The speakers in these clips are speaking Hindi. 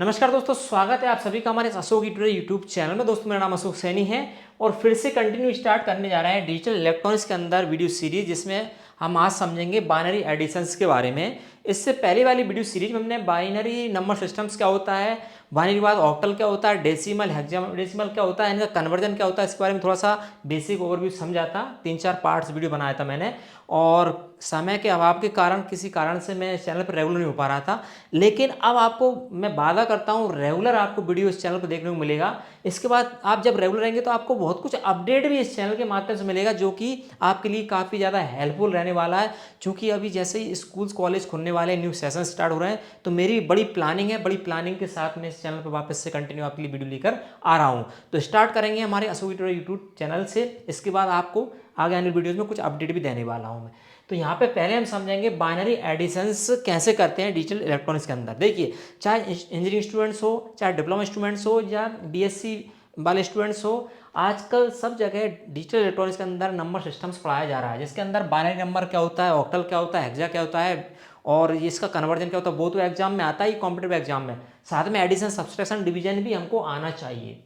नमस्कार दोस्तों, स्वागत है आप सभी का हमारे इस अशोक ट्यूटोरियल यूट्यूब चैनल में। दोस्तों मेरा नाम अशोक सैनी है और फिर से कंटिन्यू स्टार्ट करने जा रहे हैं डिजिटल इलेक्ट्रॉनिक्स के अंदर वीडियो सीरीज, जिसमें हम आज समझेंगे बाइनरी एडिशंस के बारे में। इससे पहले वाली वीडियो सीरीज में हमने बाइनरी नंबर सिस्टम्स क्या होता है, बाइनरी के बाद ऑक्टल क्या होता है, डेसिमल हेक्साडेसिमल क्या होता है, इनका कन्वर्जन क्या होता है, इसके बारे में थोड़ा सा बेसिक ओवरव्यू समझा था। 3-4 पार्ट्स वीडियो बनाया था मैंने, और समय के अभाव के कारण किसी कारण से मैं इस चैनल पर रेगुलर नहीं हो पा रहा था। लेकिन अब आपको मैं वादा करता हूँ रेगुलर आपको वीडियो इस चैनल पर देखने को मिलेगा। इसके बाद आप जब रेगुलर रहेंगे तो आपको बहुत कुछ अपडेट भी इस चैनल के माध्यम से मिलेगा, जो कि आपके लिए काफ़ी ज़्यादा हेल्पफुल रहने वाला है। क्योंकि अभी जैसे ही स्कूल्स कॉलेज खुलने वाले, न्यू सेशन स्टार्ट हो रहे हैं, तो मेरी बड़ी प्लानिंग है। बड़ी प्लानिंग के साथ मैं इस चैनल पर वापस से कंटिन्यू आपके लिए वीडियो लेकर आ रहा हूँ। तो स्टार्ट करेंगे हमारे अशोक ट्यूटोरियल यूट्यूब चैनल से। इसके बाद आपको आगे आने वीडियोज़ में कुछ अपडेट भी देने वाला हूँ मैं। तो यहाँ पे पहले हम समझेंगे बाइनरी एडिशंस कैसे करते हैं डिजिटल इलेक्ट्रॉनिक्स के अंदर। देखिए, चाहे इंजीनियरिंग स्टूडेंट्स हो, चाहे डिप्लोमा स्टूडेंट्स हो, या बीएससी वाले स्टूडेंट्स हो, आजकल सब जगह डिजिटल इलेक्ट्रॉनिक्स के अंदर नंबर सिस्टम्स पढ़ाया जा रहा है, जिसके अंदर बाइनरी नंबर क्या होता है, ऑक्टल क्या होता है, हेक्सा क्या होता है, और इसका कन्वर्जन क्या होता है। वो तो एग्जाम में आता ही, कॉम्पिटेटिव एग्जाम में। साथ में एडिशन, सब्सट्रैक्शन, डिवीजन भी हमको आना चाहिए।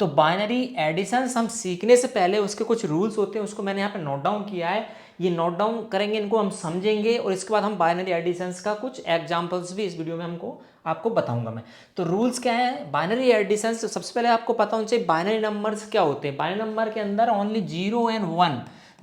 तो बाइनरी एडिशंस हम सीखने से पहले उसके कुछ रूल्स होते हैं, उसको मैंने यहाँ पे नोट डाउन किया है। ये नोट डाउन करेंगे, इनको हम समझेंगे, और इसके बाद हम बाइनरी एडिशंस का कुछ एग्जांपल्स भी इस वीडियो में आपको बताऊंगा मैं। तो रूल्स क्या है बाइनरी एडिशंस? सबसे पहले आपको पता होना चाहिए बाइनरी नंबर्स क्या होते हैं। बाइनरी नंबर के अंदर ओनली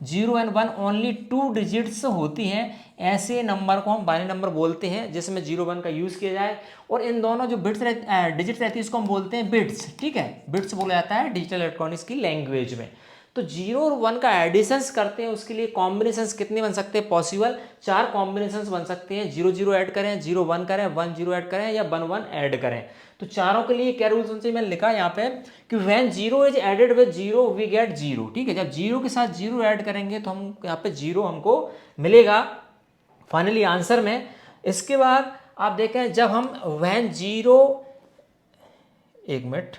0 and 1 ओनली 2 डिजिट्स होती हैं। ऐसे नंबर को हम बाइनरी नंबर बोलते हैं, जिसमें 0-1 का यूज़ किया जाए। और इन दोनों जो डिजिट रहती है, इसको हम बोलते हैं बिट्स। ठीक है, बिट्स बोला जाता है डिजिटल इलेक्ट्रॉनिक्स की लैंग्वेज में। तो 0 और 1 का एडिशंस करते हैं, उसके लिए कॉम्बिनेशंस कितने बन सकते हैं पॉसिबल? 4 कॉम्बिनेशंस बन सकते हैं। 0-0 ऐड करें, 0-1 करें, 1-0 ऐड करें, या 1-1 ऐड करें। तो चारों के लिए क्या रूल्स होने चाहिए? मैंने लिखा यहाँ पे कि when 0 is added with 0 we get 0। ठीक है, जब 0 के साथ 0 ऐड करेंगे तो हम यहाँ पे 0 हमको मिलेगा फाइनली आंसर में। इसके बाद आप देखें, जब हम व्हेन 0, एक minute,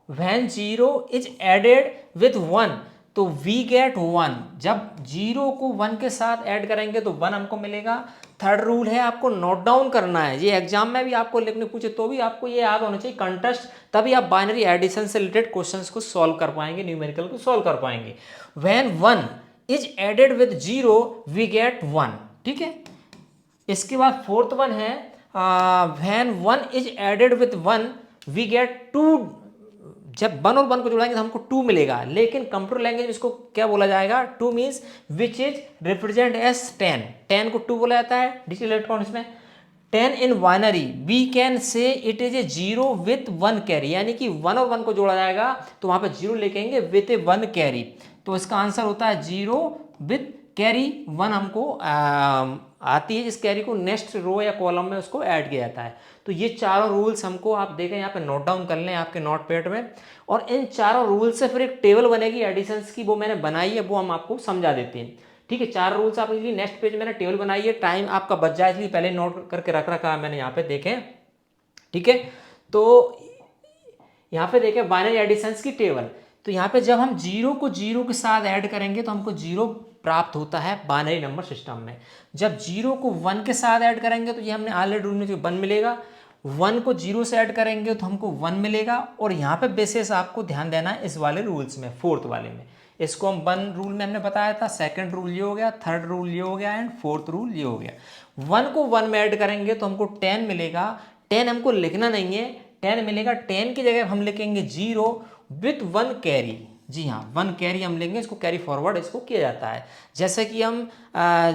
when 0 is added with 1 तो वी गेट 1। जब 0 को 1 के साथ ऐड करेंगे तो 1 हमको मिलेगा। थर्ड रूल है, आपको नोट डाउन करना है। ये एग्जाम में भी आपको लिखने पूछे तो भी आपको ये याद होना चाहिए कंटेस्ट, तभी आप बाइनरी एडिशन से रिलेटेड क्वेश्चंस को सॉल्व कर पाएंगे, न्यूमेरिकल को सॉल्व कर पाएंगे। When 1 is added with 0 we get 1। ठीक है, इसके बाद फोर्थ वन है when 1 is added with 1 we get 2। जब 1 और 1 को जोड़ेंगे तो हमको 2 मिलेगा, लेकिन कंप्यूटर लैंग्वेज में इसको क्या बोला जाएगा? 2 means which is represent as 10। 10 को 2 बोला जाता है डिजिटल इलेक्ट्रॉनिक्स में। 10 in binary we can say it is a 0 with 1 carry, यानी कि 1 और 1 को जोड़ा जाएगा तो वहां पे 0 लिखेंगे विथ ए 1 कैरी। तो इसका आंसर होता है 0 विथ कैरी 1 हमको आती है। इस कैरी को नेक्स्ट रो या कॉलम में उसको ऐड किया जाता है। तो ये चारों रूल्स हमको आप देखें यहाँ पे नोट डाउन कर लें आपके नोट पैड में, और इन चारों रूल से फिर एक टेबल बनेगी एडिशंस की, वो मैंने बनाई है, वो हम आपको समझा देते हैं। ठीक है, 4 रूल्स आप इसलिए नेक्स्ट पेज मैंने टेबल बनाई है, टाइम आपका बच जाए इसलिए पहले नोट करके रख रखा है मैंने यहाँ पे, देखें। ठीक है, तो यहाँ पे देखें बाइनरी एडिशंस की टेबल। तो यहाँ पे जब हम 0 को 0 के साथ ऐड करेंगे तो हमको 0 प्राप्त होता है बाइनरी नंबर सिस्टम में। जब 0 को 1 के साथ ऐड करेंगे तो ये हमने ऑलरेडी रूल में जो 1 मिलेगा। 1 को 0 से ऐड करेंगे तो हमको 1 मिलेगा। और यहाँ पे बेसिस आपको ध्यान देना है इस वाले रूल्स में, फोर्थ वाले में। इसको हम 1 रूल में हमने बताया था, सेकंड रूल ये हो गया, थर्ड रूल ये हो गया, एंड फोर्थ रूल ये हो गया। 1 को 1 में ऐड करेंगे तो हमको 10 मिलेगा। 10 हमको लिखना नहीं है, 10 मिलेगा। 10 की जगह हम लिखेंगे 0 विथ 1 कैरी। जी हाँ, 1 कैरी हम लेंगे, इसको कैरी फॉरवर्ड इसको किया जाता है। जैसे कि हम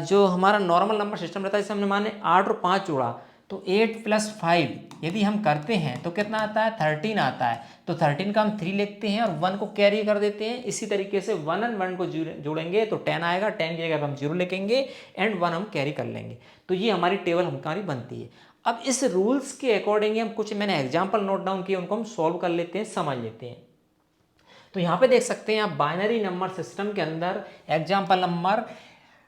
जो हमारा नॉर्मल नंबर सिस्टम रहता है, जैसे हमने माने 8 और 5 जोड़ा तो 8 + 5 यदि हम करते हैं तो कितना आता है? 13 आता है। तो 13 का हम 3 लिखते हैं और 1 को कैरी कर देते हैं। इसी तरीके से 1 और 1 को जोड़ेंगे तो 10 आएगा। 10 की जगह हम 0 लिखेंगे एंड 1 हम कैरी कर लेंगे। तो ये हमारी टेबल हमारी बनती है। अब इस रूल्स के अकॉर्डिंग हम कुछ मैंने एग्जाम्पल नोट डाउन किए, उनको हम सॉल्व कर लेते हैं, समझ लेते हैं। तो यहाँ पे देख सकते हैं आप बाइनरी नंबर सिस्टम के अंदर एग्जाम्पल नंबर,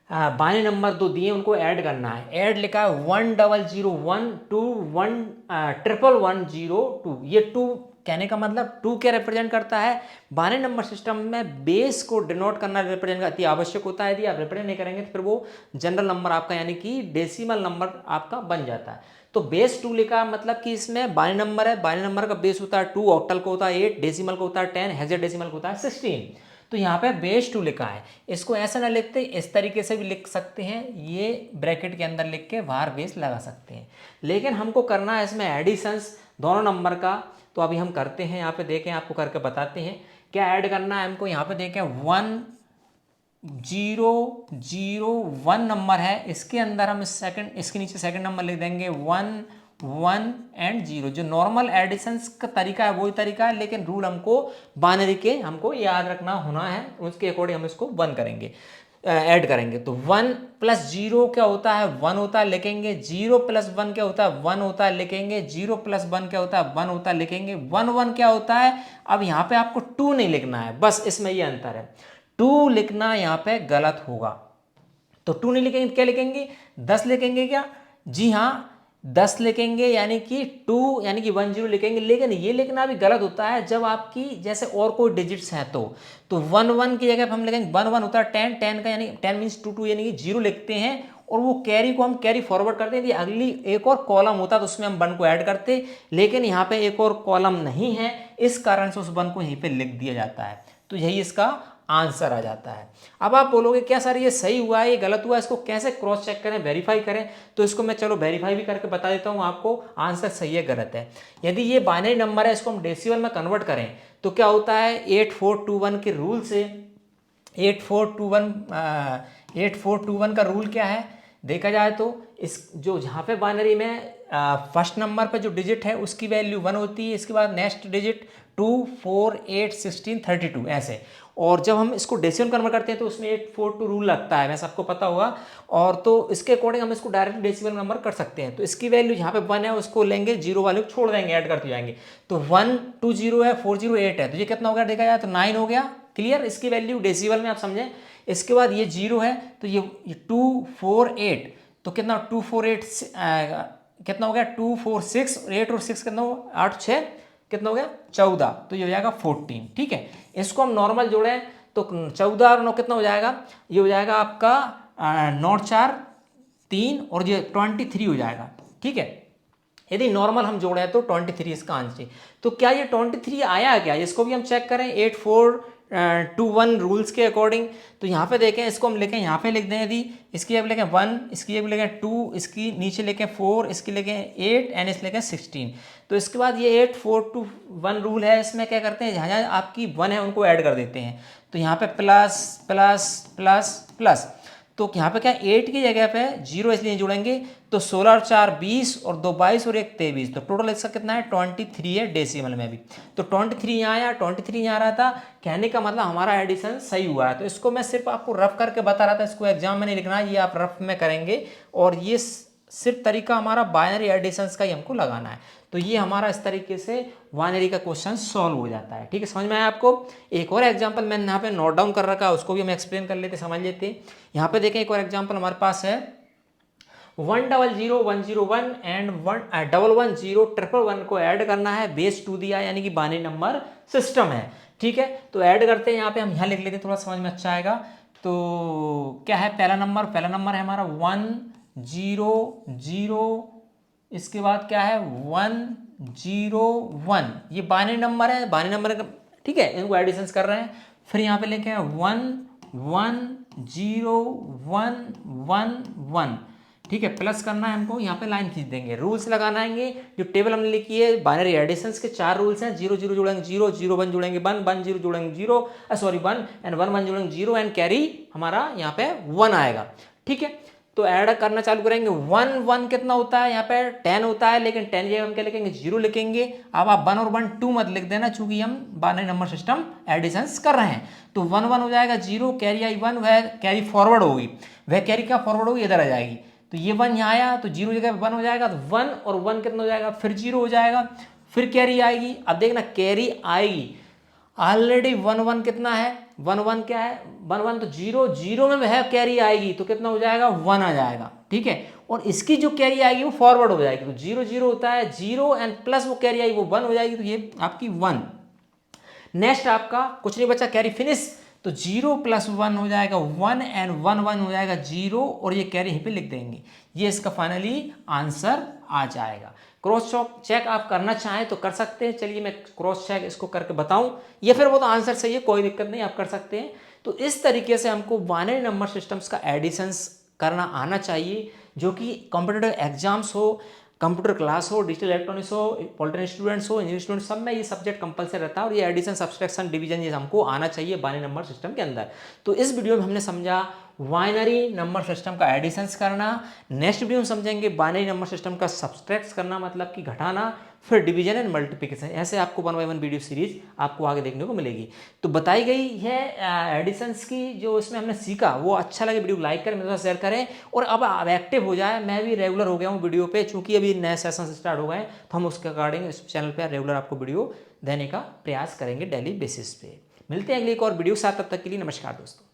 बाइनरी नंबर 2 दिए, उनको ऐड करना है। ऐड लिखा है 1001 to 11110 2। ये 2 कहने का मतलब 2 क्या रिप्रेजेंट करता है, बाइनरी नंबर सिस्टम में बेस को डिनोट करना रिप्रेजेंट अति आवश्यक होता है। यदि आप रिप्रेजेंट नहीं करेंगे तो फिर वो जनरल नंबर आपका यानी कि डेसिमल नंबर आपका बन जाता है। तो बेस 2 लिखा मतलब कि इसमें बाइनरी नंबर है, बाइनरी नंबर का बेस होता है 2, ऑक्टल को होता है 8, डेसिमल को होता है 10, हेक्साडेसिमल को होता है 16। तो यहाँ पे बेस 2 लिखा है, इसको ऐसा ना लिखते, इस तरीके से भी लिख सकते हैं, ये ब्रैकेट के अंदर लिख के बाहर बेस लगा सकते हैं। लेकिन हमको करना है इसमें एडिशंस दोनों नंबर का, तो अभी हम करते हैं। यहाँ पे देखें, आपको करके बताते हैं क्या ऐड करना है हमको। यहाँ पे देखें 1 0 0 1 नंबर है, इसके अंदर हम सेकंड, इसके नीचे सेकंड नंबर लिख देंगे 1 1 एंड 0। जो नॉर्मल एडिशंस का तरीका है वही तरीका है, लेकिन रूल हमको बाइनरी के हमको याद रखना होना है, उसके अकॉर्डिंग हम इसको 1 करेंगे, ऐड करेंगे। तो 1 + 0 क्या होता है, 1 होता है, लिखेंगे। 0 + 1 क्या होता है, 1 होता है, लिखेंगे। 0 + 1 क्या होता है, 1 होता है, लिखेंगे। 1 1 क्या होता है, अब यहाँ पे आपको 2 नहीं लिखना है, बस इसमें ये अंतर है। 2 लिखना यहाँ पे गलत होगा, तो 2 नहीं लिखेंगे, क्या लिखेंगे, 10 लिखेंगे क्या, जी हाँ 10 लिखेंगे, यानी कि 2 यानी कि 1 0 लिखेंगे। लेकिन ये लिखना भी गलत होता है जब आपकी जैसे और कोई डिजिट्स हैं तो 1 1 की जगह हम लिखेंगे 1 1 होता है 10 10 का, यानी 10 मीन्स 2 2 यानी कि 0 लिखते हैं, और वो कैरी को हम कैरी फॉरवर्ड करते हैं। यदि अगली एक और कॉलम होता तो उसमें हम 1 को ऐड करते, लेकिन यहाँ पे एक और कॉलम नहीं है, इस कारण से उस 1 को यहीं पे लिख दिया जाता है। तो यही इसका आंसर आ जाता है। अब आप बोलोगे क्या सर ये सही हुआ है, ये गलत हुआ है, इसको कैसे क्रॉस चेक करें, वेरीफाई करें। तो इसको मैं चलो वेरीफाई भी करके बता देता हूँ आपको, आंसर सही है गलत है। यदि ये बाइनरी नंबर है, इसको हम डेसिमल में कन्वर्ट करें तो क्या होता है, 8421 के रूल से 8421 का रूल क्या है देखा जाए तो, इस जो जहाँ पे बाइनरी में फर्स्ट नंबर पे जो डिजिट है उसकी वैल्यू 1 होती है, इसके बाद नेक्स्ट डिजिट 2 4 8 16 32 ऐसे। और जब हम इसको डेसिमल कन्वर्ट करते हैं तो उसमें 842 रूल लगता है, वैसे आपको पता होगा। और तो इसके अकॉर्डिंग हम इसको डायरेक्ट डेसिमल नंबर कर सकते हैं। तो इसकी वैल्यू यहाँ पे 1 है, उसको लेंगे, 0 वाले को छोड़ देंगे, ऐड करते जाएंगे। तो 1 2 0 है, 4 0 8 है, तो ये कितना हो गया देखा जाए तो 9 हो गया। क्लियर, इसकी वैल्यू डेसिमल में आप समझें। इसके बाद ये 0 है, तो ये 2 4 8, तो कितना 2 4 8 कितना हो गया 2 4 6 और 8 और 6 कितना हो 8 6 कितना हो गया 14, तो ये हो जाएगा 14। ठीक है, इसको हम नॉर्मल जोड़ें तो 14 और 9 कितना हो जाएगा, ये हो जाएगा आपका 9 4 3 और ये 23 हो जाएगा। ठीक है, यदि नॉर्मल हम जोड़े तो 23 इसका आंसर है। तो क्या ये 23 आया क्या, इसको भी हम चेक करें 8421 रूल्स के अकॉर्डिंग। तो यहाँ पे देखें, इसको हम लिखें, यहाँ पे लिख दें, यदि इसकी अब लिखें 1, इसकी अब लिखें 2, इसकी नीचे लिखें 4, इसकी लिखें 8 एंड इस लिखें 16। तो इसके बाद ये 8421 रूल है, इसमें क्या करते हैं, जहाँ जहाँ आपकी 1 है उनको ऐड कर देते हैं। तो यहाँ पे प्लस प्लस प्लस प्लस, तो यहाँ पे क्या 8 की जगह पे 0 इसलिए जोड़ेंगे, तो 16 और 4 20 और 2 22 और 1 23, तो टोटल इसका कितना है 23 है डेसिमल में भी। तो 23 यहाँ आया, 23 यहाँ आ रहा था, कहने का मतलब हमारा एडिशन सही हुआ है। तो इसको मैं सिर्फ आपको रफ करके बता रहा था, इसको एग्जाम में नहीं लिखना, ये आप रफ में करेंगे। और ये सिर्फ तरीका हमारा बाइनरी एडिशंस का ही हमको लगाना है। तो ये हमारा इस तरीके से बाइनरी का क्वेश्चन सॉल्व हो जाता है। ठीक है, समझ में आया आपको। एक और एग्जांपल मैंने यहाँ पे नोट डाउन कर रखा है, उसको भी हम एक्सप्लेन कर लेते, समझ लेते। यहाँ पे देखें, एक और एग्जांपल हमारे पास है 1000101 एंड 1110111 को ऐड करना है, बेस 2 दिया यानी कि बाइनरी नंबर सिस्टम है। ठीक है, तो ऐड करते हैं, यहाँ पे हम यहाँ लिख लेते हैं, थोड़ा समझ में अच्छा आएगा। तो क्या है, पहला नंबर है हमारा 1 0 0, इसके बाद क्या है 1 0 1, ये बाइनरी नंबर है, बाइनरी नंबर का। ठीक है, इनको एडिशंस कर रहे हैं। फिर यहाँ पे लिखे हैं 1 1 0 1 1 1। ठीक है, प्लस करना है हमको, यहाँ पे लाइन खींच देंगे, रूल्स लगाना है। जो टेबल हमने लिखी है बाइनरी एडिशंस के 4 रूल्स हैं, 0 0 जोड़ेंगे 0 0 1 जोड़ेंगे 1 1 0 जोड़ेंगे 0 1 एंड 1 1 जोड़ेंगे 0 एंड कैरी हमारा यहाँ पे 1 आएगा। ठीक है, तो ऐड करना चालू करेंगे। 1 1 कितना होता है, यहाँ पे 10 होता है, लेकिन 10 जगह हम क्या लिखेंगे 0 लिखेंगे। अब आप 1 और 1 2 मत लिख देना, चूंकि हम बाइनरी नंबर सिस्टम एडिशंस कर रहे हैं। तो 1 1 हो जाएगा 0, कैरी आई 1, वह कैरी फॉरवर्ड होगी, वह कैरी क्या फॉरवर्ड होगी, इधर आ जाएगी। तो ये 1 यहाँ आया, तो 0 जगह 1 हो जाएगा, तो 1 और 1 कितना हो जाएगा, फिर 0 हो जाएगा, फिर कैरी आएगी। अब देखना कैरी आएगी, ऑलरेडी 1 1 कितना है, 1 1 क्या है 1 1, तो 0 0 में वह कैरी आएगी, तो कितना हो जाएगा 1 आ जाएगा। ठीक है, और इसकी जो कैरी आएगी वो फॉरवर्ड हो जाएगी। तो 0 0 होता है 0 एंड प्लस वो कैरी आएगी वो 1 हो जाएगी, तो ये आपकी 1। नेक्स्ट आपका कुछ नहीं बचा, कैरी फिनिश, तो 0 + 1 हो जाएगा 1 एंड 1 1 हो जाएगा 0 और ये कैरी यहीं पे लिख देंगे। ये इसका फाइनली आंसर आ जाएगा। क्रॉस चेक आप करना चाहें तो कर सकते हैं। चलिए मैं क्रॉस चेक इसको करके बताऊं, ये फिर वो तो आंसर सही है, कोई दिक्कत नहीं, आप कर सकते हैं। तो इस तरीके से हमको बाइनरी नंबर सिस्टम्स का एडिशंस करना आना चाहिए, जो कि कॉम्पिटिटिव एग्जाम्स हो, कंप्यूटर क्लास हो, डिजिटल इलेक्ट्रॉनिक्स हो, पॉलिटेक्निक स्टूडेंट्स हो, इंजीनियरिंग स्टूडेंट्स, सब में ये सब्जेक्ट कंपलसरी रहता है और ये एडिशन, सब्सट्रैक्शन, डिवीजन ये हमको आना चाहिए बाइनरी नंबर सिस्टम के अंदर। तो इस वीडियो में हमने समझा बाइनरी नंबर सिस्टम का एडिशंस करना। नेक्स्ट वीडियो में समझेंगे बाइनरी नंबर सिस्टम का सब्सट्रैक्ट करना, मतलब कि घटाना, फिर डिवीजन एंड मल्टीप्लिकेशन। ऐसे आपको 1 बाय 1 वीडियो सीरीज आपको आगे देखने को मिलेगी। तो बताई गई है एडिशंस की जो इसमें हमने सीखा, वो अच्छा लगे वीडियो लाइक करें, मेरे साथ शेयर करें और अब एक्टिव हो जाए। मैं भी रेगुलर हो गया हूँ वीडियो पे, चूंकि अभी नए सेशन स्टार्ट हो गए तो हम उसके अकॉर्डिंग इस चैनल पर रेगुलर आपको वीडियो देने का प्रयास करेंगे डेली बेसिस पे। मिलते हैं अगली एक और वीडियो के साथ, तब तक के लिए नमस्कार दोस्तों।